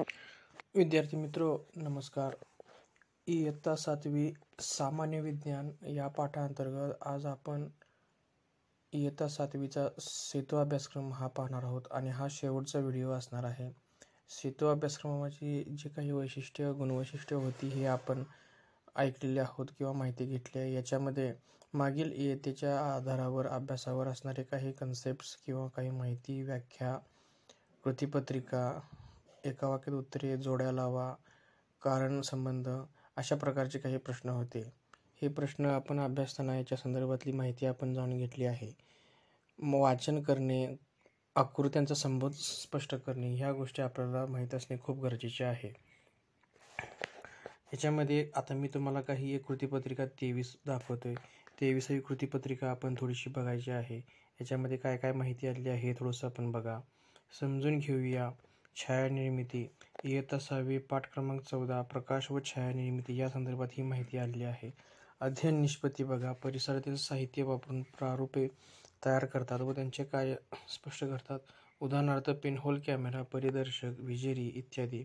विद्यार्थी मित्रो नमस्कार. इयत्ता 7वी सामान्य विज्ञान या पाठांतर्गत आज आपण इयत्ता 7वीचा सेतू अभ्यासक्रम हा पाहणार आहोत आणि हा शेवटचा व्हिडिओ असणार आहे. सेतू अभ्यासक्रमाची जी काही गुणवैशिष्ट्य होती हे आपण ऐकलेले आहोत किंवा माहिती घेतली आहे. याच्यामध्ये मागील इयत्तेच्या आधारावर अभ्यासावर असणारे काही कन्सेप्ट्स किंवा काही माहिती, व्याख्या, कृतीपत्रिका, एका वाक्यात उत्तरे, जोड्या लावा, कारण संबंध अशा प्रकारचे काही प्रश्न होते. हे प्रश्न आपण अभ्यासताना याच्या संदर्भातली माहिती आपण जाणून घेतली आहे. वाचन करणे, आकृत्यांचा संबंध स्पष्ट करणे ह्या गोष्टी आपल्याला माहीत असणे खूप गरजेचे आहे. याच्यामध्ये आता मी तुम्हाला काही एक कृतीपत्रिका 23 दाखवतोय. 23वी कृतीपत्रिका आपण थोडीशी बघायची आहे. याच्यामध्ये काय काय माहिती आली आहे हे थोडंसं आपण बघा. समजून घेऊया. छायानिर्मिती इयत्ता 6वी पाठ क्रमांक 14 प्रकाश व छायानिर्मिती या संदर्भात ही माहिती आलेली आहे. अध्ययन निष्पत्ती बघा. परिसरातील साहित्य वापरून प्रारूपे तयार करतात व त्यांचे कार्य स्पष्ट करतात. उदाहरणार्थ पेनहोल कॅमेरा, परिदर्शक, विजेरी इत्यादी.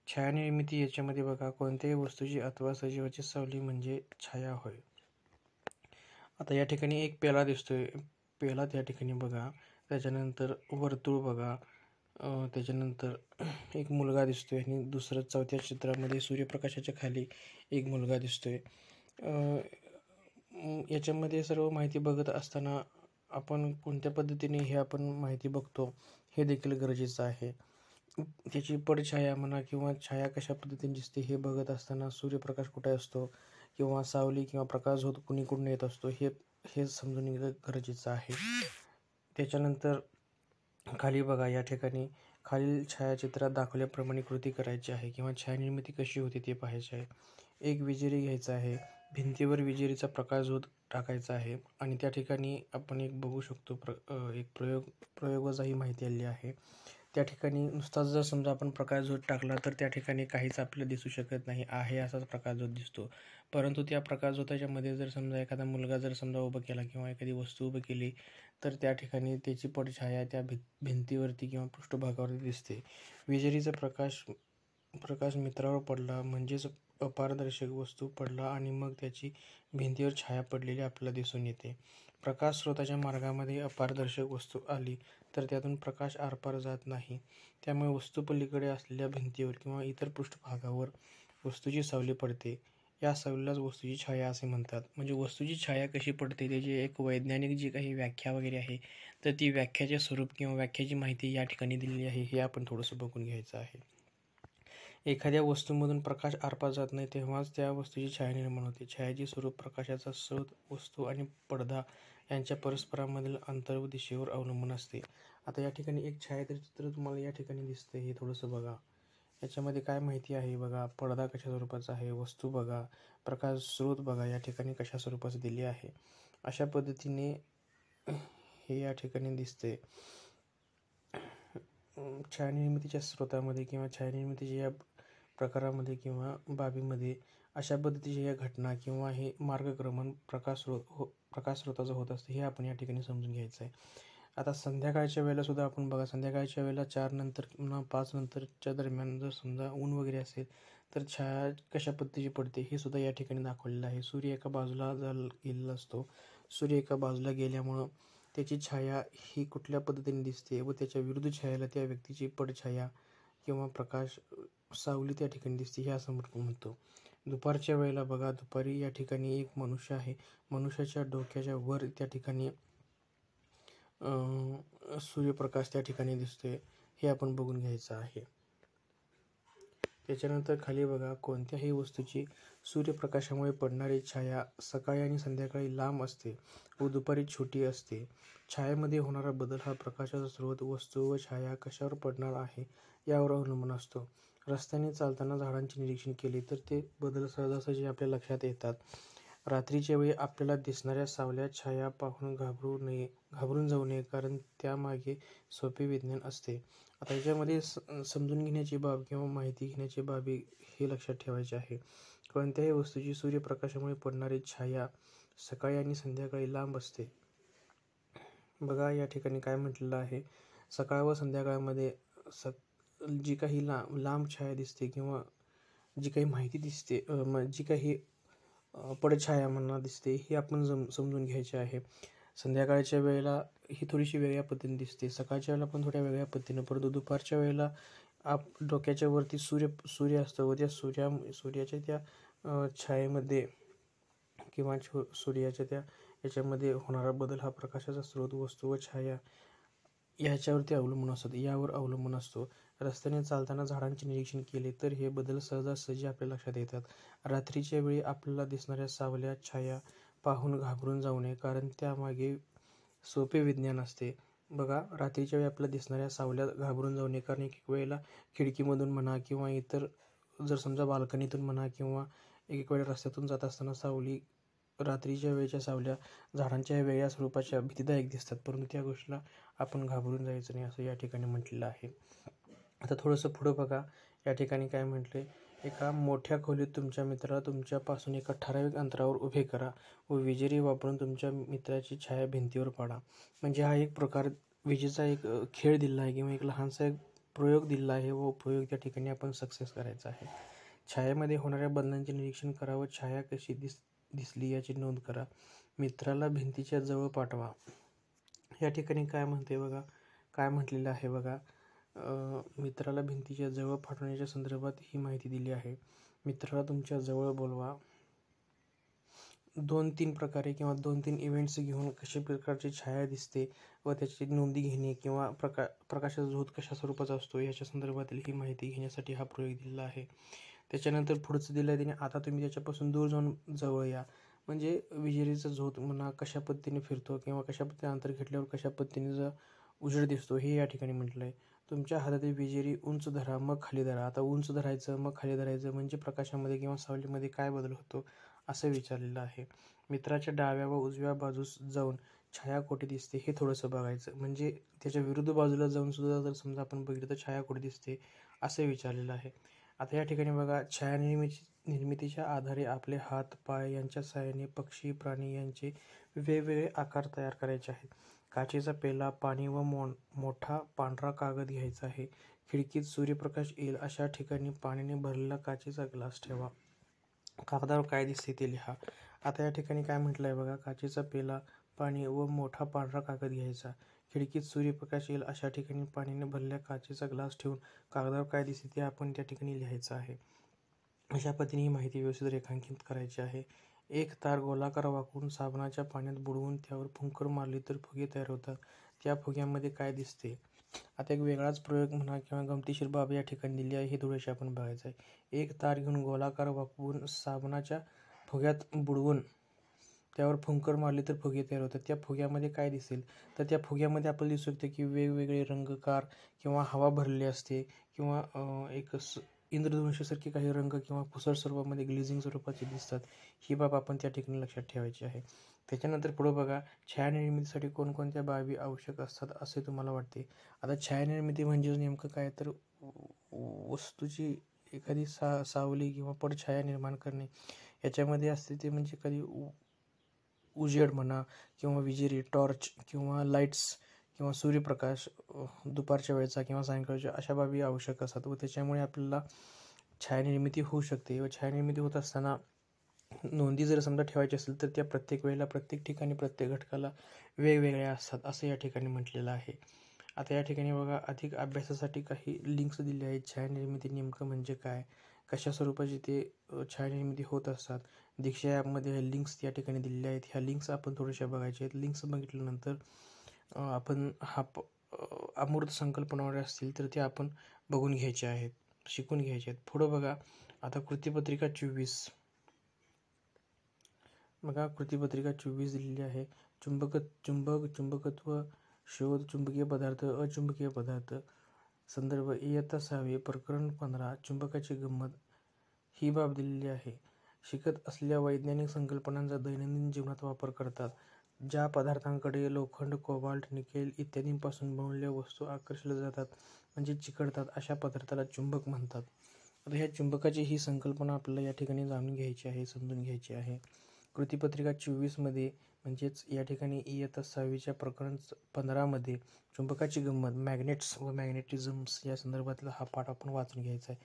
छायानिर्मिती याच्यामध्ये बघा, कोणत्याही वस्तूची अथवा सजीवाची सावली म्हणजे छाया होय. आता या ठिकाणी एक पेला दिसतोय. पेला त्या ठिकाणी बघा. त्याच्यानंतर वर्तुळ बघा. त्याच्यानंतर एक मुलगा दिसतोय आणि दुसरं चौथ्या चित्रामध्ये सूर्यप्रकाशाच्या खाली एक मुलगा दिसतोय. याच्यामध्ये सर्व माहिती बघत असताना आपण कोणत्या पद्धतीने हे आपण माहिती बघतो हे देखील गरजेचं आहे. त्याची पडछाया म्हणा किंवा छाया कशा पद्धतीने दिसते हे बघत असताना सूर्यप्रकाश कुठे असतो किंवा सावली किंवा प्रकाश झोत कुणीकडून येत असतो हे समजून घेणं गरजेचं आहे. त्याच्यानंतर खाली बघा, या ठिकाणी खालील छायाचित्रात दाखवल्याप्रमाणे कृती करायची आहे किंवा छायानिर्मिती कशी होती ते पाहायचे आहे. एक विजेरी घ्यायचा आहे. भिंतीवर विजेरीचा प्रकाश झोत टाकायचा आहे आणि त्या ठिकाणी आपण एक बघू शकतो एक प्रयोगाची माहिती आलेली आहे. त्या ठिकाणी नुसताच जर समजा आपण प्रकाश झोत टाकला तर त्या ठिकाणी काहीच आपल्याला दिसू शकत नाही. आहे असाच प्रकाश झोत दिसतो. परंतु त्या प्रकाश झोताच्या मध्ये जर समजा एखादा मुलगा जर समजा उभं केला किंवा एखादी वस्तू उभी केली तर त्या ठिकाणी त्याची पडछाया त्या भिंतीवरती किंवा पृष्ठभागावरती दिसते. विजेरीचा प्रकाश मित्रावर पडला म्हणजेच अपारदर्शक वस्तू पडला आणि मग त्याची भिंतीवर छाया पडलेली आपल्याला दिसून येते. प्रकाश स्रोताच्या मार्गामध्ये अपारदर्शक वस्तू आली तर त्यातून प्रकाश आरपार जात नाही. त्यामुळे वस्तू पलीकडे असलेल्या भिंतीवर किंवा इतर पृष्ठभागावर वस्तूची सावली पडते. या सावलीलाच वस्तूची छाया असे म्हणतात. म्हणजे वस्तूची छाया कशी पडते त्याची एक वैज्ञानिक जी काही व्याख्या वगैरे आहे तर ती व्याख्याचे स्वरूप किंवा व्याख्याची माहिती या ठिकाणी दिलेली आहे. हे आपण थोडंसं बघून घ्यायचं आहे. एखाद्या वस्तूमधून प्रकाश आरपार जात नाही तेव्हाच त्या वस्तूची छाया निर्माण होते. छायाचे स्वरूप प्रकाशाचा स्रोत, वस्तू आणि पडदा यांच्या परस्परांमधील अंतर व दिशेवर अवलंबून असते. आता या ठिकाणी एक छायाचित्र तुम्हाला या ठिकाणी दिसते. हे थोडंसं बघा. याच्यामध्ये काय माहिती आहे बघा. पडदा कशा स्वरूपाचा आहे, वस्तू बघा, प्रकाश स्रोत बघा या ठिकाणी कशा स्वरूपाचे दिले आहे. अशा पद्धतीने हे या ठिकाणी दिसते. छायानिर्मितीच्या स्रोतामध्ये किंवा छायानिर्मितीच्या या प्रकारामध्ये किंवा बाबीमध्ये अशा पद्धतीच्या या घटना किंवा हे मार्गक्रमण प्रकाश स्रोताचं होत असतं हे आपण या ठिकाणी समजून घ्यायचं आहे. आता संध्याकाळच्या वेळेला सुद्धा आपण बघा, संध्याकाळच्या वेळेला 4 नंतर किंवा 5 नंतरच्या दरम्यान जर समजा ऊन वगैरे असेल तर छाया कशा पद्धतीची पडते हे सुद्धा या ठिकाणी दाखवलेलं आहे. सूर्य एका बाजूला गेलेला असतो. सूर्य एका बाजूला गेल्यामुळं त्याची छाया ही कुठल्या पद्धतीने दिसते व त्याच्या विरुद्ध छायाला त्या व्यक्तीची पडछाया किंवा प्रकाश सावली त्या ठिकाणी दिसते हे असं म्हणतो. दुपारच्या वेळेला बघा, दुपारी या ठिकाणी एक मनुष्य आहे. मनुष्याच्या डोक्याच्या वर त्या ठिकाणी सूर्यप्रकाश त्या ठिकाणी दिसतोय हे आपण बघून घ्यायचं आहे. त्याच्यानंतर खाली बघा, कोणत्याही वस्तूची सूर्यप्रकाशामुळे पडणारी छाया सकाळी आणि संध्याकाळी लांब असते व दुपारी छोटी असते. छायेमध्ये होणारा बदल हा प्रकाशाचा स्रोत, वस्तू व छाया कशावर पडणार आहे यावर अवलंबून असतो. रस्त्याने चालताना झाडांचे निरीक्षण केले तर ते बदल सहजासहजी आपल्या लक्षात येतात. रात्रीच्या वेळी आपल्याला दिसणाऱ्या सावल्या, छाया पाहून घाबरून जाऊ नये कारण त्यामागे सोपे विज्ञान असते. आता याच्यामध्ये समजून घेण्याची बाब किंवा माहिती घेण्याची बाबी हे लक्षात ठेवायचे आहे. कोणत्याही वस्तूची सूर्यप्रकाशामुळे पडणारी छाया सकाळी आणि संध्याकाळी लांब असते. बघा या ठिकाणी काय म्हटलेलं आहे. सकाळ व संध्याकाळमध्ये जी काही लांब छाया दिसते किंवा जी काही माहिती दिसते, जी काही पडछाया म्हणा दिसते, ही आपण समजून घ्यायची आहे. संध्याकाळच्या वेळेला ही थोडीशी वेगळ्या पद्धतीने दिसते, सकाळच्या वेळेला पण थोड्या वेगळ्या पद्धतीनं, परंतु दुपारच्या वेळेला डोक्याच्या वरती सूर्य असतो व त्या सूर्याच्या त्या छायेमध्ये किंवा सूर्याच्या त्या याच्यामध्ये होणारा बदल हा प्रकाशाचा स्रोत, वस्तू व छाया यावर अवलंबून असतो. रस्त्याने चालताना झाडांचे निरीक्षण केले तर हे बदल सहजासहजी आपल्या लक्षात येतात. रात्रीच्या वेळी आपल्याला दिसणाऱ्या सावल्या छाया पाहून घाबरून जाऊ नये, कारण त्यामागे सोपे विज्ञान असते. बघा, रात्रीच्या वेळी आपल्याला दिसणाऱ्या सावल्या घाबरून जाऊ नये, कारण एक एक वेळेला खिडकीमधून म्हणा किंवा इतर जर समजा बाल्कनीतून म्हणा किंवा एक वेळेला रस्त्यातून जात असताना रात्रीच्या वेळेच्या सावल्या झाडांच्या वेगळ्या स्वरूपाच्या भीतीदायक दिसतात, परंतु त्या गोष्टीला आपण घाबरून जायचं नाही असं या ठिकाणी म्हटलेलं आहे. आता थोडंसं पुढं बघा, या ठिकाणी काय म्हटले, एका मोठ्या खोलीत तुमच्या मित्राला तुमच्यापासून एका ठराविक अंतरावर उभे करा व विजेरी वापरून तुमच्या मित्राची छाया भिंतीवर पाडा. म्हणजे हा एक प्रकार विजेचा एक खेळ दिला आहे किंवा एक लहानसा एक प्रयोग दिला आहे व प्रयोग त्या ठिकाणी आपण सक्सेस करायचा आहे. छायेमध्ये होणाऱ्या बदलांचे निरीक्षण करा व छाया कशी दिसली याची नोंद करा. मित्राला भिंतीच्या जवळ पाठवा. या ठिकाणी काय म्हणते बघा, काय म्हटलेलं आहे बघा, मित्राला भिंतीच्या जवळ पाठवण्याच्या संदर्भात ही माहिती दिली आहे. मित्राला तुमच्या जवळ बोलवा. 2-3 प्रकारे किंवा 2-3 इव्हेंट्स घेऊन कशा प्रकारची छाया दिसते व त्याची नोंदी घेणे किंवा प्रकाशाचा झोत कशा स्वरूपाचा असतो याच्या संदर्भातील ही माहिती घेण्यासाठी हा प्रयोग दिलेला आहे. त्याच्यानंतर पुढचं दिलं आहे त्याने, आता तुम्ही त्याच्यापासून दूर जाऊन जवळ या. म्हणजे विजेरीचा झोत म्हणा कशा पद्धतीने फिरतो किंवा कशा पद्धतीने अंतर घेतल्यावर कशा पद्धतीने उजेड दिसतो हे या ठिकाणी म्हटलं आहे. तुमच्या हातातील विजेरी उंच धरा मग खाली धरा. आता उंच धरायचं मग खाली धरायचं म्हणजे प्रकाशामध्ये किंवा सावलीमध्ये काय बदल होतो असं विचारलेलं आहे. मित्राच्या डाव्या व उजव्या बाजूस जाऊन छाया कोठे दिसते हे थोडंसं बघायचं. म्हणजे त्याच्या विरुद्ध बाजूला जाऊन सुद्धा जर समजा आपण बघितलं तर छाया कुठे दिसते असं विचारलेलं आहे. आता या ठिकाणी बघा, छाया निर्मितीच्या आधारे आपले हात पाय यांच्या सहाय्याने पक्षी प्राणी यांचे वेगवेगळे आकार तयार करायचे आहेत. काचेचा पेला, पाणी व मोठा पांढरा कागद घ्यायचा आहे. खिडकीत सूर्यप्रकाश येईल अशा ठिकाणी पाण्याने भरलेला काचेचा ग्लास ठेवा. कागदावर काय दिसते ते लिहा. आता या ठिकाणी काय म्हटलं आहे बघा, काचेचा पेला, पाणी व मोठा पांढरा कागद घ्यायचा. खिडकीत सूर्यप्रकाश येईल अशा ठिकाणी पाण्याने भरलेला काचेचा ग्लास ठेवून कागदावर काय दिसते ते आपण त्या ठिकाणी लिहायचं आहे. अशा पद्धतीने ही माहिती व्यवस्थित रेखांकित करायची आहे. एक तार गोलाकार वाकवून साबणाच्या पाण्यात बुडवून त्यावर फुंकर मारली तर फुगे तयार होतात. त्या फुग्यामध्ये काय दिसते. आता एक वेगळाच प्रयोग म्हणा किंवा गमतीशीर बाब या ठिकाणी दिली आहे, हे थोडेसे आपण बघायचं आहे. एक तार घेऊन गोलाकार वाकवून साबणाच्या फुग्यात बुडवून त्यावर फुंकर मारली तर फुगे तयार होतात. त्या फुग्यामध्ये काय दिसेल, तर त्या फुग्यामध्ये आपल्याला दिसू शकते की वेगवेगळे रंगकार किंवा हवा भरलेली असते किंवा एक इंद्रधनुष्यासारखे काही रंग किंवा पुसट स्वरूपामध्ये ग्लेझिंग स्वरूपाचे दिसतात. ही बाब आपण त्या ठिकाणी लक्षात ठेवायची आहे. त्याच्यानंतर पुढं बघा, छायानिर्मितीसाठी कोणकोणत्या बाबी आवश्यक असतात असे तुम्हाला वाटते. आता छायानिर्मिती म्हणजे नेमकं काय, तर वस्तूची एखादी सावली किंवा पडछाया निर्माण करणे याच्यामध्ये असते. ते म्हणजे कधी उजेड म्हणा किंवा विजेरी, टॉर्च किंवा लाईट्स किंवा सूर्यप्रकाश दुपारच्या वेळेचा किंवा सायंकाळच्या अशा बाबी आवश्यक असतात व त्याच्यामुळे आपल्याला छायानिर्मिती होऊ शकते. व छायानिर्मिती होत असताना नोंदी जर समजा ठेवायची असेल तर त्या प्रत्येक वेळेला प्रत्येक ठिकाणी प्रत्येक घटकाला वेगवेगळ्या असतात असं या ठिकाणी म्हटलेलं आहे. आता या ठिकाणी बघा, अधिक अभ्यासासाठी काही लिंक्स दिले आहेत. छायानिर्मिती नेमकं म्हणजे काय, कशा स्वरूपाची ते छायानिर्मिती होत असतात. दीक्षा ॲपमध्ये लिंक्स या ठिकाणी दिलेल्या आहेत. ह्या लिंक्स आपण थोड्याशा बघायच्या आहेत. लिंक्स बघितल्यानंतर आपण अमूर्त संकल्पनावर असतील तर ते आपण बघून घ्यायचे आहेत, शिकून घ्यायचे आहेत. पुढं बघा, आता कृतीपत्रिका 24 बघा, कृतीपत्रिका 24 दिलेली आहे. चुंबकत्व शोध, चुंबकीय पदार्थ, अचुंबकीय पदार्थ, संदर्भ इयत्ता 6वी, प्रकरण 15, चुंबकाची गंमत ही बाब दिलेली आहे. शिकत असलेल्या वैज्ञानिक संकल्पनांचा दैनंदिन जीवनात वापर करतात. ज्या पदार्थांकडे लोखंड, कोबाल्ट, निकेल इत्यादींपासून बनवलेल्या वस्तू आकर्षल्या जातात म्हणजे चिकटतात अशा पदार्थाला चुंबक म्हणतात. आता ह्या चुंबकाची ही संकल्पना आपल्याला या ठिकाणी जाणून घ्यायची आहे, समजून घ्यायची आहे. कृतीपत्रिका 24 मध्ये म्हणजेच या ठिकाणी इयत्ता 6वीच्या प्रकरण 15मध्ये चुंबकाची गंमत मॅग्नेट्स व मॅग्नेटिझम्स या संदर्भातला हा पाठ आपण वाचून घ्यायचा आहे.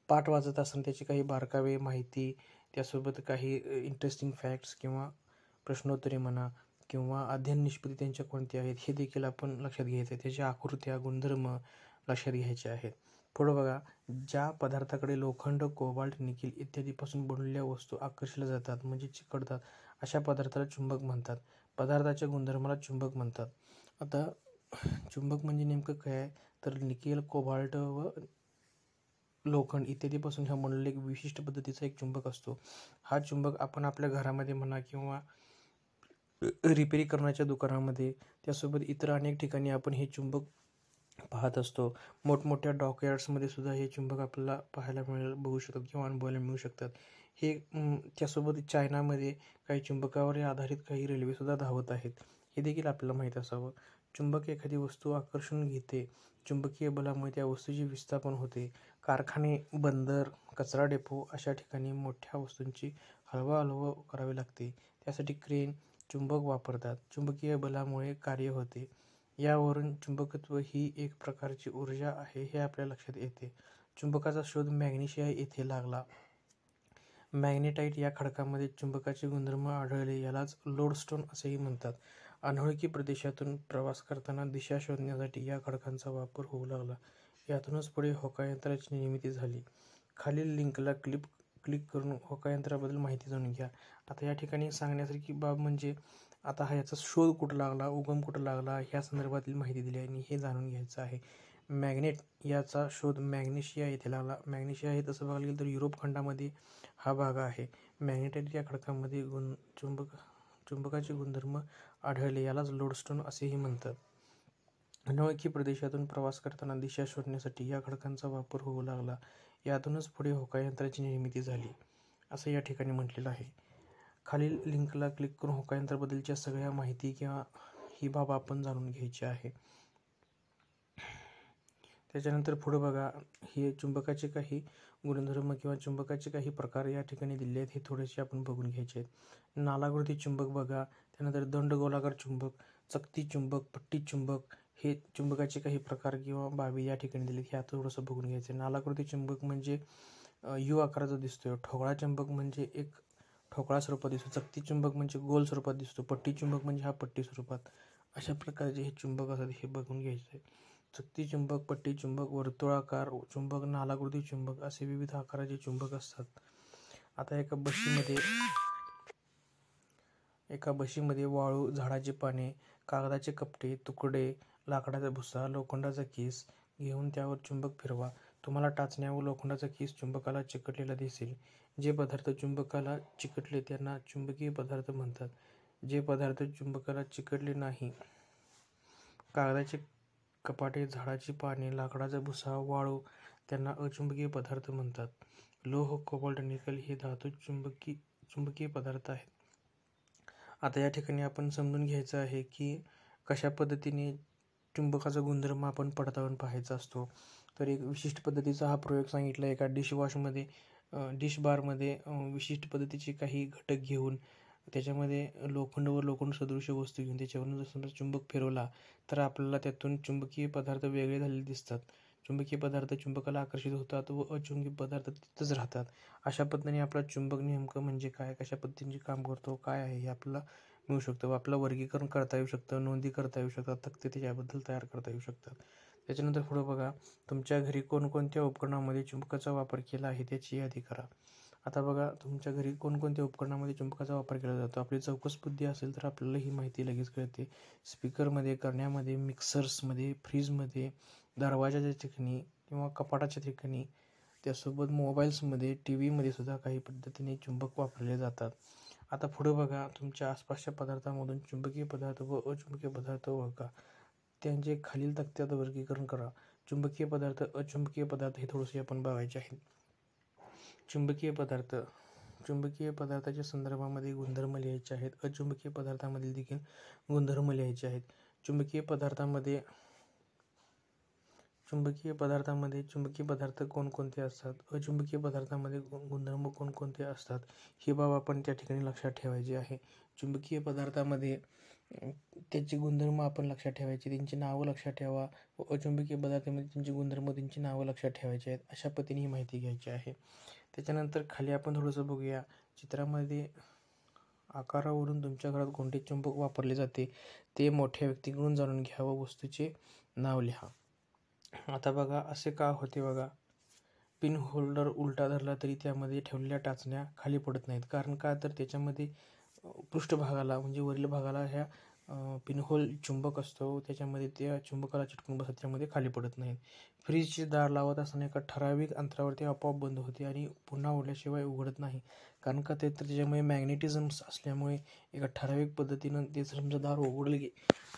पाठ वाचत असताना त्याची काही बारकावे माहिती, त्यासोबत काही इंटरेस्टिंग फॅक्ट्स किंवा प्रश्नोत्तरे म्हणा किंवा अध्ययन निष्पत्ती त्यांच्या कोणत्या आहेत हे देखील आपण लक्षात घ्यायचं आहे. त्याच्या आकृत्या, गुणधर्म लक्षात घ्यायचे आहेत. पुढं बघा, ज्या पदार्थाकडे लोखंड, कोबाल्ट, निकेल इत्यादीपासून बनवलेल्या वस्तू आकर्षल्या जातात म्हणजे चिकटतात अशा पदार्थाला चुंबक म्हणतात. पदार्थाच्या गुणधर्माला चुंबक म्हणतात. आता चुंबक म्हणजे नेमकं काय आहे, तर निकेल, कोबाल्ट व लोखंड इत्यादीपासून हा बनवलेला एक विशिष्ट पद्धतीचा एक चुंबक असतो. हा चुंबक आपण आपल्या घरामध्ये म्हणा किंवा रिपेरी करण्याच्या दुकानामध्ये, त्यासोबत इतर अनेक ठिकाणी आपण हे चुंबक पाहत असतो. मोठमोठ्या डॉकयार्ड्समध्ये सुद्धा हे चुंबक आपल्याला पाहायला बघू शकतात किंवा अनुभवायला मिळू शकतात. हे त्यासोबत चायनामध्ये काही चुंबकावर आधारित काही रेल्वेसुद्धा धावत आहेत. हे देखील आपल्याला माहीत असावं. चुंबक एखादी वस्तू आकर्षून घेते. चुंबकीय बलामुळे त्या वस्तूची विस्थापन होते. कारखाने, बंदर, कचरा डेपो अशा ठिकाणी मोठ्या वस्तूंची हलवाहलव करावी लागते. त्यासाठी क्रेन, चुंबक वापरतात. चुंबकीय बलामुळे कार्य होते. यावरून चुंबकत्व ही एक प्रकारची ऊर्जा आहे हे आपल्या लक्षात येते. चुंबकाचा शोध मॅग्नेशिया येथे लागला. मॅग्नेटाइट या खडकामध्ये चुंबकाचे गुणधर्म आढळले. यालाच लोडस्टोन असेही म्हणतात. अनोळखी प्रदेशातून प्रवास करताना दिशा शोधण्यासाठी या खडकांचा वापर होऊ लागला. यातूनच पुढे होकायंत्राची निर्मिती झाली. खालील लिंकला क्लिक करून होकायंत्राबद्दल माहिती जाणून घ्या. आता या ठिकाणी सांगण्यासारखी बाब म्हणजे आता याचा शोध कुठं लागला, उगम कुठं लागला ह्या संदर्भातील माहिती दिली आहे आणि हे जाणून घ्यायचं आहे. मॅग्नेट याचा शोध मॅग्नेशिया येथे लागला. मॅग्नेशिया हे तसं बघायला गेलं तर युरोप खंडामध्ये हा भाग आहे. मॅग्नेटाइट या खडकामध्ये चुंबकाचे गुणधर्म आढळले. यालाच लोडस्टोन असेही म्हणतात. अनोळखी प्रदेशातून प्रवास करताना दिशा शोधण्यासाठी या खडकांचा वापर होऊ लागला. यातूनच पुढे होकायंत्राची निर्मिती झाली असं या ठिकाणी म्हटलेलं आहे. खालील लिंकला क्लिक करून होकायंत्राबद्दलच्या सगळ्या माहिती किंवा ही बाब आपण जाणून घ्यायची आहे. त्याच्यानंतर पुढं बघा, हे चुंबकाचे काही गुणधर्म किंवा चुंबकाचे काही प्रकार या ठिकाणी दिले आहेत. हे थोडेसे आपण बघून घ्यायचे आहेत. नालाकृती चुंबक बघा, त्यानंतर दंडगोलाकार चुंबक, चकती चुंबक, पट्टी चुंबक हे चुंबकाचे काही प्रकार किंवा बाबी या ठिकाणी दिलेत. हे आता थोडंसं बघून घ्यायचं आहे. नालाकृती चुंबक म्हणजे यू आकाराचा दिसतोय. ठोकळा चुंबक म्हणजे एक ठोकळा स्वरूपात दिसतो. चकती चुंबक म्हणजे गोल स्वरूपात दिसतो. पट्टी चुंबक म्हणजे हा पट्टी स्वरूपात. अशा प्रकारचे हे चुंबक असतात, हे बघून घ्यायचं आहे. चकती चुंबक, पट्टी चुंबक, वर्तुळाकार चुंबक, नालाकृती चुंबक असे विविध आकाराचे चुंबक असतात. आता एका बशीमध्ये वाळू, झाडाची पाने, कागदाचे कपडे, तुकडे, लाकडाचा भुसा, लोखंडाचा कीस घेऊन त्यावर चुंबक फिरवा. तुम्हाला टाचण्या व लोखंडाचा कीस चुंबकाला चिकटलेला दिसेल. जे पदार्थ चुंबकाला चिकटले त्यांना चुंबकीय पदार्थ म्हणतात. जे पदार्थ चुंबकाला चिकटले नाही, कागदाचे कपाटे, झाडाची पाने, लाकडाचा भुसा, वाळू, त्यांना अचुंबकीय पदार्थ म्हणतात. लोह, कोबाल्ट, निकेल हे धातू चुंबकीय पदार्थ आहेत. आता या ठिकाणी आपण समजून घ्यायचं आहे की कशा पद्धतीने चुंबकाचा गुणधर्म आपण पडताळून पाहायचा असतो. तर एक विशिष्ट पद्धतीचा हा प्रयोग सांगितला. एका डिश बारमध्ये विशिष्ट पद्धतीचे काही घटक घेऊन त्याच्यामध्ये लोखंड व लोखंड सदृश वस्तू घेऊन त्याच्यावरून जर समजा चुंबक फिरवला तर आपल्याला त्यातून चुंबकीय पदार्थ वेगळे झालेले दिसतात. चुंबकीय पदार्थ चुंबकाला आकर्षित होतात व अचुंबकीय पदार्थ तिथंच राहतात. अशा पद्धतीने आपला चुंबक नेमकं म्हणजे काय, कशा पद्धतीने काम करतो, काय आहे हे आपल्याला मिळू शकतं व आपलं वर्गीकरण करता येऊ शकतं, नोंदी करता येऊ शकतात, तक्ते त्याच्याबद्दल तयार करता येऊ शकतात. त्याच्यानंतर पुढं बघा, तुमच्या घरी कोणकोणत्या उपकरणामध्ये चुंबकाचा वापर केला आहे त्याची यादी करा. आता बघा, तुमच्या घरी कोणकोणत्या उपकरणामध्ये चुंबकाचा वापर केला जातो. आपली चौकस बुद्धी असेल तर आपल्याला ही माहिती लगेच कळते. स्पीकरमध्ये, करण्यामध्ये, मिक्सर्समध्ये, फ्रीजमध्ये, दरवाजाच्या ठिकाणी किंवा कपाटाच्या ठिकाणी, त्यासोबत मोबाईल्समध्ये, टी व्हीमध्ये सुद्धा काही पद्धतीने चुंबक वापरले जातात. आता पुढं बघा, तुमच्या आसपासच्या पदार्थांमधून चुंबकीय पदार्थ व अचुंबकीय पदार्थ ओळखा. त्यांचे खालील तक्त्यात वर्गीकरण करा. चुंबकीय पदार्थ, अचुंबकीय पदार्थ हे थोडेसे आपण बघायचे आहेत. चुंबकीय पदार्थाच्या संदर्भामध्ये गुणधर्म लिहायचे आहेत. अचुंबकीय पदार्थामधील देखील गुणधर्म लिहायचे आहेत. चुंबकीय पदार्थामध्ये चुंबकीय पदार्थामध्ये चुंबकीय पदार्थ कोणकोणते असतात, अचुंबकीय पदार्थामध्ये गुणधर्म कोणकोणते असतात, ही बाब आपण त्या ठिकाणी लक्षात ठेवायची आहे. चुंबकीय पदार्थामध्ये त्याचे गुणधर्म आपण लक्षात ठेवायचे, त्यांची नावं लक्षात ठेवा. व अचुंबकीय पदार्थामध्ये त्यांचे गुणधर्म, त्यांची नावं लक्षात ठेवायची आहेत. अशा पद्धतीने ही माहिती घ्यायची आहे. त्याच्यानंतर खाली आपण थोडंसं बघूया. चित्रामध्ये आकारावरून तुमच्या घरात कोणते चुंबक वापरले जाते ते मोठ्या व्यक्तीकडून जाणून घ्या व वस्तूचे नाव लिहा. आता बघा असे का होते बघा. पिन होल्डर उलटा धरला तरी त्यामध्ये ठेवलेल्या टाचण्या खाली पडत नाहीत. कारण का, तर त्याच्यामध्ये पृष्ठभागाला म्हणजे वरील भागाला ह्या पिनहोल चुंबक असतो, त्याच्यामध्ये त्या चुंबकाला चिटकून बसत, त्यामध्ये खाली पडत नाहीत. फ्रीजचे दार लावत असताना एका ठराविक अंतरावरती आपोआप बंद होते आणि पुन्हा उघडल्याशिवाय उघडत नाही. कारण का, ते तर त्याच्यामुळे मॅग्नेटिझम्स असल्यामुळे एका ठराविक पद्धतीनं ते समजा दार उघडले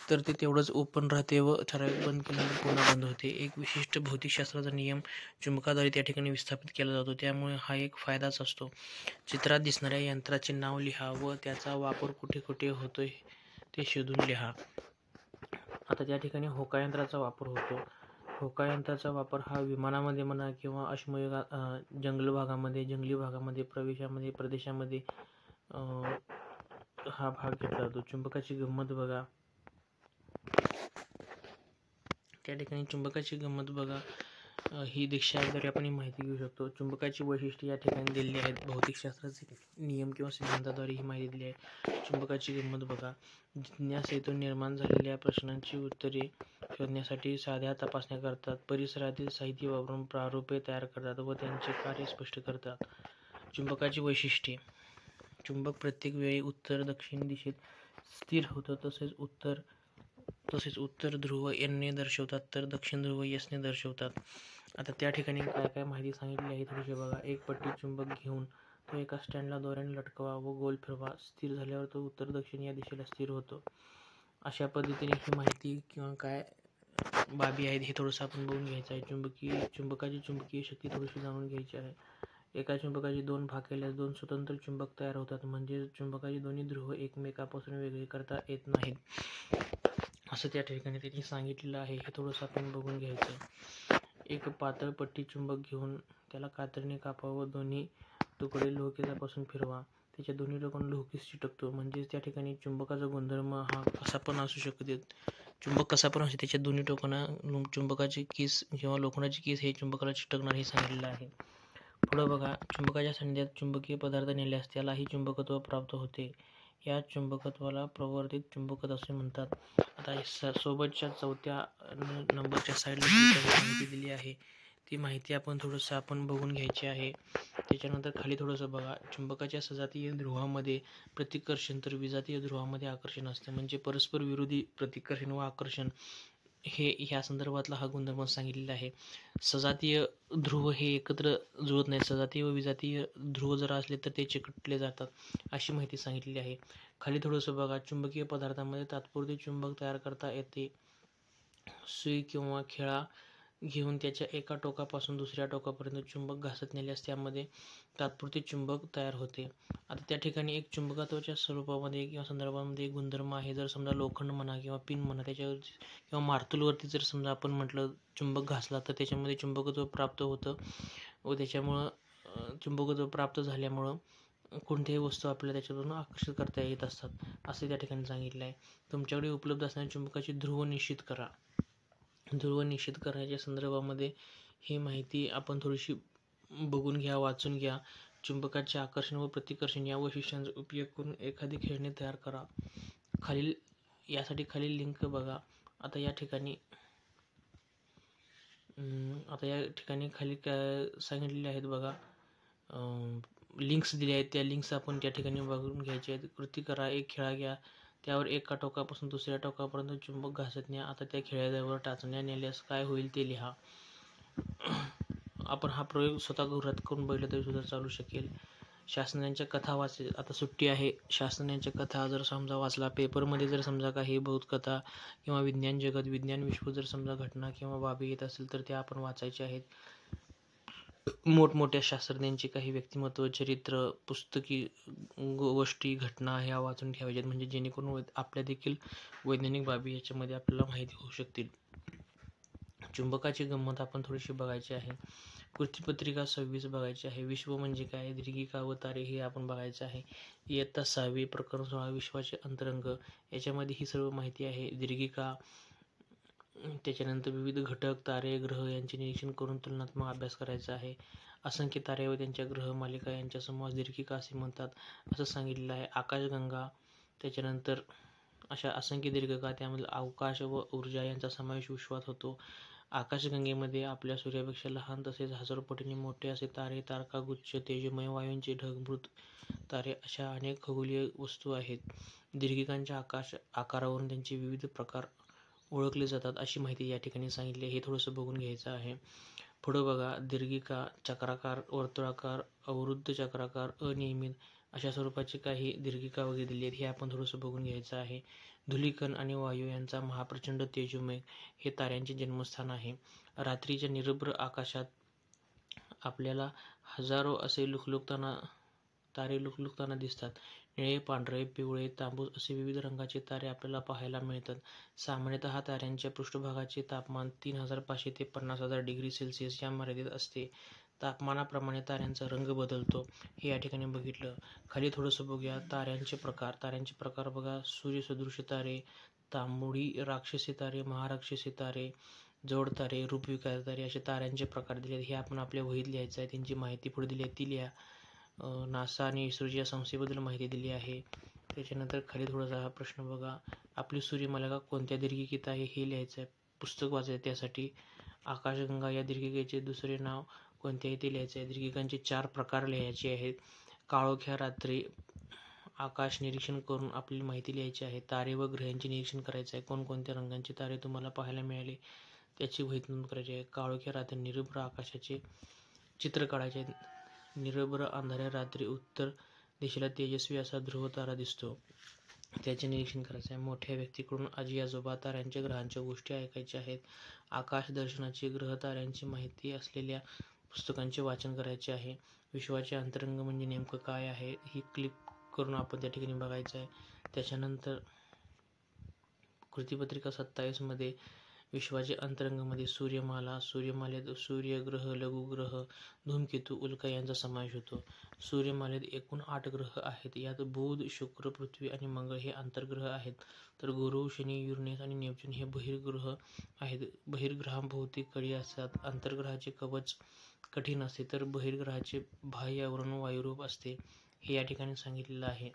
तर ते तेवढंच ओपन राहते व ठराविक बंद केल्यानंतर पुन्हा बंद होते. एक विशिष्ट भौतिकशास्त्राचा नियम चुंबकाद्वारे त्या ठिकाणी विस्थापित केला जातो, त्यामुळे हा एक फायदाच असतो. चित्रात दिसणाऱ्या यंत्राचे नाव लिहा व त्याचा वापर कुठे कुठे होतोय ते शोधून लिहा. आता त्या ठिकाणी होका यंत्राचा वापर होतो. होका यंत्राचा वापर हा विमानामध्ये म्हणा किंवा अश्मयुगा जंगली भागामध्ये प्रदेशामध्ये हा भाग घेतला जातो. चुंबकाची गंमत बघा. त्या ठिकाणी चुंबकाची गंमत बघा. ही दीक्षाद्वारे आपण ही माहिती घेऊ शकतो. चुंबकाची वैशिष्ट्ये या ठिकाणी दिलेली आहेत. भौतिकशास्त्राचे नियम किंवा सिद्धांताद्वारे ही माहिती दिली आहे. चुंबकाची गंमत बघा. जिज्ञासेतून निर्माण झालेल्या प्रश्नांची उत्तरे शोधण्यासाठी साध्या तपासण्या करतात. परिसरातील साहित्य वापरून प्रारूपे तयार करतात व त्यांचे कार्य स्पष्ट करतात. चुंबकाची वैशिष्ट्ये. चुंबक प्रत्येक वेळी उत्तर दक्षिण दिशेत स्थिर होतं. तसेच उत्तर ध्रुव N ने दर्शवतात तर दक्षिण ध्रुव S ने दर्शवतात. आता त्या ठिकाणी काय काय माहिती सांगितली आहे थोडीशी बघा. एक पट्टी चुंबक घेऊन तो एका स्टँडला दोऱ्याने लटकवा व गोल फिरवा. स्थिर झाल्यावर तो उत्तर दक्षिण या दिशेला स्थिर होतो. अशा पद्धतीने ही माहिती किंवा काय बाबी आहेत हे थोडंसं आपण बघून घ्यायचं आहे. चुंबकाची चुंबकीय शक्ती थोडीशी जाणून घ्यायची आहे. एका चुंबकाचे दोन भाग केल्यास दोन स्वतंत्र चुंबक तयार होतात, म्हणजे चुंबकाचे दोन्ही ध्रुव एकमेकापासून वेगळे करता येत नाहीत, असं त्या ठिकाणी त्यांनी सांगितलेलं आहे. हे थोडंसं आपण बघून घ्यायचं. एक पातळ पट्टी चुंबक घेऊन त्याला कात्रीने कापा व दोन्ही तुकडे लोहकेजापासून फिरवा. त्याच्या दोन्ही टोकांना लोहकीस चिटकतो. म्हणजे त्या ठिकाणी चुंबकाचा गुणधर्म हा कसा पण असू शकते. चुंबक कसा पण असते, त्याच्या दोन्ही टोकांना चुंबकाची कीस किंवा लोखंडाची कीस हे चुंबकाला चिटकणार हे सांगितलेलं आहे. पुढं बघा. चुंबकाच्या सांध्यात चुंबकीय पदार्थ नेल्यास त्यालाही चुंबकत्व प्राप्त होते. या चुंबकत्वाला प्रवर्धित चुंबकत्व असे म्हणतात. आता सोबतच्या 4थ्या नंबरच्या साईडला जी काही माहिती दिली आहे ती माहिती आपण थोडंसं बघून घ्यायची आहे. त्याच्यानंतर खाली थोडंसं बघा. चुंबकाच्या सजातीय ध्रुवामध्ये प्रतिकर्षण तर विजातीय ध्रुवामध्ये आकर्षण असते. म्हणजे परस्पर विरोधी प्रतिकर्षण व आकर्षण हे ह्या संदर्भातला हा गुणधर्म सांगितलेला आहे. सजातीय ध्रुव हे एकत्र जुळत नाहीत. सजातीय व विजातीय ध्रुव जर असले तर ते चिकटले जातात, अशी माहिती सांगितलेली आहे. खाली थोडंसं बघा. चुंबकीय पदार्थामध्ये तात्पुरते चुंबक तयार करता येते. सुई किंवा खिळा घेऊन त्याच्या एका टोकापासून दुसऱ्या टोकापर्यंत चुंबक घासत नेल्यास त्यामध्ये तात्पुरते चुंबक तयार होते. आता त्या ठिकाणी एक चुंबकत्वाच्या स्वरूपामध्ये किंवा संदर्भामध्ये एक गुणधर्म आहे. जर समजा लोखंड म्हणा किंवा पिन म्हणा त्याच्यावर किंवा मार्तूलवरती जर समजा आपण म्हटलं चुंबक घासला तर त्याच्यामध्ये चुंबकत्व प्राप्त होतं व त्याच्यामुळं चुंबकत्व प्राप्त झाल्यामुळं कोणत्याही वस्तू आपल्याला त्याच्यातून आकर्षित करता येत असतात, असे त्या ठिकाणी सांगितलं आहे. तुमच्याकडे उपलब्ध असणाऱ्या चुंबकाची ध्रुव निश्चित करा. ध्रुव निश्चित करण्याच्या संदर्भामध्ये ही माहिती आपण थोडीशी बघून घ्या, वाचून घ्या. चुंबकाचे आकर्षण व प्रतिकर्षण या वैशिष्ट्यांचा उपयोग करून एखादी खेळणी तयार करा. यासाठी खालील लिंक बघा. आता या ठिकाणी खाली काय सांगितलेले आहेत बघा. लिंक्स दिले आहेत. त्या लिंक्स आपण त्या ठिकाणी बघून घ्यायचे आहेत. कृती करा. एक खिळा घ्या, त्यावर एका टोकापासून दुसऱ्या टोकापर्यंत चुंबक घासत न्या. आता त्या खिळ्यावर टाचण्या नेल्यास काय होईल ते लिहा. आपण हा प्रयोग स्वतः घरात करून बघितला तरी सुद्धा चालू शकेल. शास्त्रज्ञांच्या कथा वाचले. आता सुट्टी आहे. शास्त्रज्ञांच्या कथा जर समजा वाचला, पेपरमध्ये जर समजा काही भूतकथा किंवा विज्ञान जगत, विज्ञान विश्व जर समजा घटना किंवा बाबी येत असेल तर त्या आपण वाचायच्या आहेत. मोठमोठ्या शास्त्रज्ञांची काही व्यक्तिमत्व, चरित्र, पुस्तकी गोष्टी, घटना ह्या वाचून ठेवायच्यात, म्हणजे जेणेकरून आपल्या देखील वैज्ञानिक बाबी याच्यामध्ये आपल्याला माहिती होऊ शकतील. चुंबकाची गंमत आपण थोडीशी बघायची आहे. कृतीपत्रिका 26 बघायची आहे. विश्व म्हणजे काय, दीर्घिका व तारे हे आपण बघायचं आहे. इयत्ता 6वी प्रकरण 16 विश्वाचे अंतरंग, याच्यामध्ये ही सर्व माहिती आहे. दीर्घिका, त्याच्यानंतर विविध घटक, तारे, ग्रह यांचे निरीक्षण करून तुलनात्मक अभ्यास करायचा आहे. असंख्य तारे व त्यांच्या ग्रह मालिका यांच्या समूहास दीर्घिका असे म्हणतात असं सांगितलेलं आहे. आकाशगंगा, त्याच्यानंतर अशा असंख्य दीर्घिका, त्यामध्ये अवकाश व ऊर्जा यांचा समावेश विश्वात होतो. आकाशगंगेमध्ये आपल्या सूर्यापेक्षा लहान तसेच हजारो पटीने मोठे असे तारे, तारकागुच्छ, तेजोमय वायूंचे ढग, मृत तारे अशा अनेक खगोलीय वस्तू आहेत. दीर्घिकांच्या आकारावरून त्यांचे विविध प्रकार ओळखले जातात अशी माहिती या ठिकाणी सांगितली आहे. हे थोडंसं बघून घ्यायचं आहे. पुढं बघा, दीर्घिका चक्राकार, वर्तुळाकार, अवरुद्ध चक्राकार, अनियमित अशा स्वरूपाची काही दीर्घिका वगैरे दिली आहेत. हे आपण थोडंसं बघून घ्यायचं आहे. धूलिकण आणि वायू यांचा महाप्रचंड तेजोमय हे ताऱ्यांचे जन्मस्थान आहे. रात्रीच्या निरभ्र आकाशात आपल्याला हजारो असे तारे लुकलुकताना दिसतात. निळे, पांढरे, पिवळे, तांबूस असे विविध रंगाचे तारे आपल्याला पाहायला मिळतात. सामान्यतः ताऱ्यांच्या पृष्ठभागाचे तापमान 3500 ते 50,000 डिग्री सेल्सिअस या मर्यादेत असते. तापमानाप्रमाणे ताऱ्यांचा रंग बदलतो हे या ठिकाणी बघितलं. खाली थोडंसं बघूया ताऱ्यांचे प्रकार बघा. सूर्यसदृश तारे, तांबडी राक्षसी तारे, महाराक्षसी तारे, जोड तारे, रूपविकार तारे असे ताऱ्यांचे प्रकार दिले आहेत. हे आपण आपल्या वहीत लिहायचं आहे. त्यांची माहिती पुढे दिली आहे ती लिहा. नासा आणि इस्रोच्या या संस्थेबद्दल माहिती दिली आहे. त्याच्यानंतर खाली थोडासा हा प्रश्न बघा. आपली सूर्यमालिका कोणत्या दीर्घिकेत आहे हे लिहायचं आहे. पुस्तक वाचायचं त्यासाठी. आकाशगंगा या दीर्घिकेचे दुसरे नाव कोणते आहे ते लिहायचे आहे. दीर्घिकांचे 4 प्रकार लिहायचे आहेत. काळोख्या रात्री आकाश निरीक्षण करून आपली माहिती लिहायची आहे. तारे व ग्रहांचे निरीक्षण करायचे आहे. कोणकोणत्या रंगांचे तारे तुम्हाला पाहायला मिळाले त्याची वहीत नोंद करायची आहे. काळोख्या रात्री निरभ्र आकाशाचे चित्र काढायचे आहे. निरभ्र अंधाऱ्या रात्री उत्तर दिशेला तेजस्वी असा ध्रुव तारा दिसतो, त्याचे निरीक्षण करायचे आहे. मोठ्या व्यक्तीकडून आजी आजोबा ताऱ्यांच्या ग्रहांच्या गोष्टी ऐकायच्या आहेत. आकाश दर्शनाची, ग्रह ताऱ्यांची माहिती असलेल्या पुस्तकांचे वाचन करायचे आहे. विश्वाचे अंतरंग म्हणजे नेमकं काय आहे ही क्लिक करून आपण त्या ठिकाणी बघायचं आहे. त्याच्यानंतर कृतीपत्रिका 27 मध्ये विश्वाचे अंतरंगमध्ये सूर्यमालेत सूर्य, ग्रह, लघुग्रह, धूमकेतू, उल्का यांचा समावेश होतो. सूर्यमालेत एकूण 8 ग्रह आहेत. यात बुध, शुक्र, पृथ्वी आणि मंगळ हे आंतरग्रह आहेत. तर गुरु, शनी, युरेनस आणि नेपच्यून हे बहिर्ग्रह आहेत. बहिर्ग्रहांभोवती कडी असतात. आंतरग्रहाचे कवच कठीण असते तर बहिर्ग्रहाचे बाह्य आवरण वायुरूप असते हे या ठिकाणी सांगितलेलं आहे.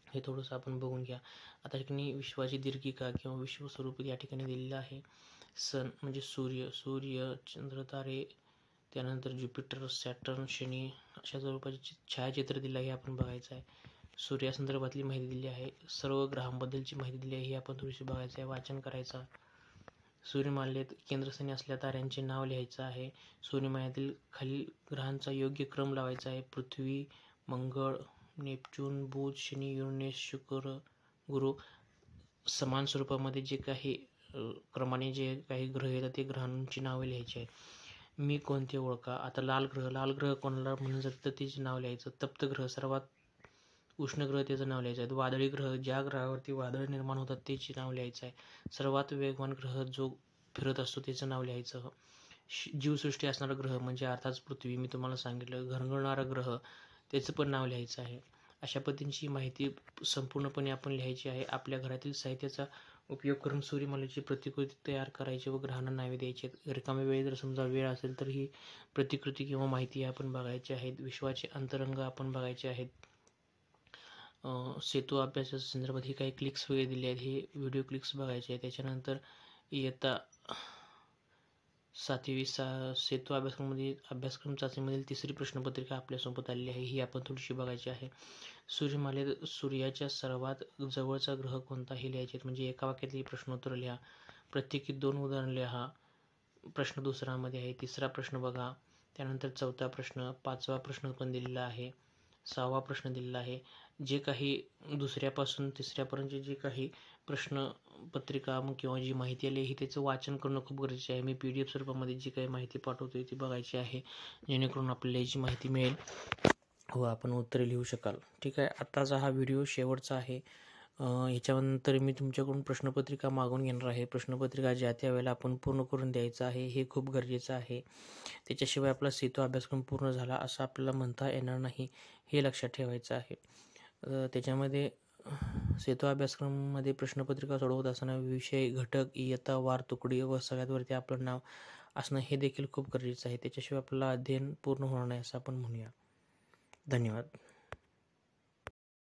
हे थोडंसं आपण बघून घ्या. आता ठिकाणी विश्वाची दीर्घिका किंवा विश्वस्वरूप या ठिकाणी दिलेलं आहे. सन म्हणजे सूर्य, चंद्र, तारे, त्यानंतर ज्युपिटर, सॅटर्न, शनी अशा स्वरूपाचे छायाचित्र दिलं आहे. हे आपण बघायचं आहे. सूर्यासंदर्भातली माहिती दिली आहे. सर्व ग्रहांबद्दलची माहिती दिली आहे. ही आपण थोडीशी बघायचं आहे, वाचन करायचं. सूर्यमालेत केंद्रस्थानी असलेल्या ताऱ्यांचे नाव लिहायचं आहे. सूर्यमालेतील खालील ग्रहांचा योग्य क्रम लावायचा आहे. पृथ्वी, मंगळ, नेपच्यून, बुध, शनी, युरेनस, शुक्र, गुरु समान स्वरूपामध्ये जे काही क्रमाने जे काही ग्रह येतात ते ग्रहांची नावे लिहायची आहे. मी कोणते ओळखा. आता लाल ग्रह कोणाला म्हणून जातं तर त्याचे नाव लिहायचं. तप्त ग्रह सर्वात उष्ण ग्रह त्याचं नाव लिहायचं आहे. वादळी ग्रह ज्या ग्रहावरती वादळ निर्माण होतात त्याचे नाव लिहायचं आहे. सर्वात वेगवान ग्रह जो फिरत असतो त्याचं नाव लिहायचं. जीवसृष्टी असणारा ग्रह म्हणजे अर्थात पृथ्वी मी तुम्हाला सांगितलं. घरंगळणारा ग्रह त्याचं पण नाव लिहायचं आहे. अशा पद्धतीची माहिती संपूर्णपणे आपण लिहायची आहे. आपल्या घरातील साहित्याचा उपयोग करून सूर्यमालेची प्रतिकृती तयार करायची व ग्रहांना नावे द्यायची आहेत. रिकाम्या वेळी जर समजा वेळ असेल तर ही प्रतिकृती किंवा माहिती आपण बघायची आहेत. विश्वाचे अंतरंग आपण बघायचे आहेत. सेतू अभ्यासाच्या संदर्भात ही काही क्लिक्स वगैरे दिले आहेत. हे व्हिडिओ क्लिक्स बघायचे आहेत. त्याच्यानंतर इयत्ता 7वी सेतू अभ्यासक्रम चाचणीमधील तिसरी प्रश्नपत्रिका आपल्यासोबत आलेली आहे. ही आपण थोडीशी बघायची आहे. सूर्यमालेत सूर्याच्या सर्वात जवळचा ग्रह कोणता हे लिहायचे. म्हणजे एका वाक्यातली प्रश्नोत्तर लिहा. प्रत्येकी 2 उदाहरण लिहा. प्रश्न दुसरामध्ये आहे. तिसरा प्रश्न बघा. त्यानंतर 4था प्रश्न, 5वा प्रश्न पण दिलेला आहे. 6वा प्रश्न दिलेला आहे. जे काही दुसऱ्यापासून तिसऱ्यापर्यंतचे जे काही प्रश्नपत्रिका किंवा जी माहिती आली ही त्याचं वाचन करणं खूप गरजेचे आहे. मी PDF स्वरूपामध्ये जी काही माहिती पाठवतोय ती बघायची आहे जेणेकरून आपल्याला याची माहिती मिळेल व आपण उत्तरे लिहू शकाल. ठीक आहे. आत्ताचा हा व्हिडिओ शेवटचा आहे. ह्याच्यानंतर मी तुमच्याकडून प्रश्नपत्रिका मागून घेणार आहे. प्रश्नपत्रिका ज्या त्या वेळेला आपण पूर्ण करून द्यायचं आहे, हे खूप गरजेचं आहे. त्याच्याशिवाय आपला सेतू अभ्यासक्रम पूर्ण झाला असं आपल्याला म्हणता येणार नाही, हे लक्षात ठेवायचं आहे. त्याच्यामध्ये सेतू अभ्यासक्रमामध्ये प्रश्नपत्रिका सोडवत असताना विषय, घटक, इयत्ता, वार, तुकडी व सगळ्यात आपलं नाव असणं हे देखील खूप गरजेचं आहे. त्याच्याशिवाय आपल्याला अध्ययन पूर्ण होणार नाही असं आपण म्हणूया. धन्यवाद.